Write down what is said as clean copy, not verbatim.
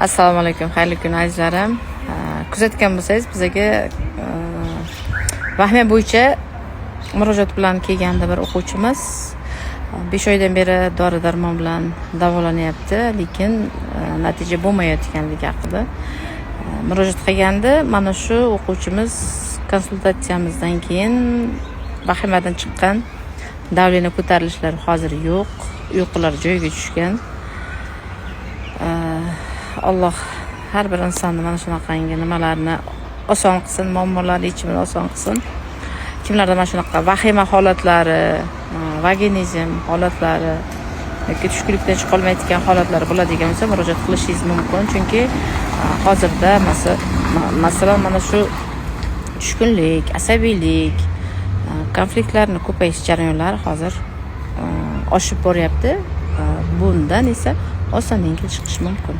Assalomu alaykum, xayrli kun azizlarim. Kuzatgan bo'lsangiz, bizga vahima bo'yicha murojaat bilan kelgandi bir o'quvchimiz. 5 oydan beri dori-darmon bilan davolanyapti, lekin natija bo'lmayotganligi haqida murojaat qilgandi. Mana shu o'quvchimiz konsultatsiyamizdan keyin vahimadan chiqqan, davleniya ko'tarilishlari hozir yo'q, uyqular joyiga tushgan. Alloh har bir insonni mana shunaqangi nimalarni oson qilsin, muammolarni yechimini oson qilsin. Kimlarda mana shunaqa vahima holatlari, vaginizm holatlari yoki tushkunlikdan chiqa olmayotgan holatlar bo'ladigan bo'lsa, murojaat qilishingiz mumkin. Chunki hozirda masalan mana shu tushkunlik, asabiylik, konfliktlarning ko'payish jarayonlari hozir oshib boryapti. Bundan esa oson yengil chiqish mumkin.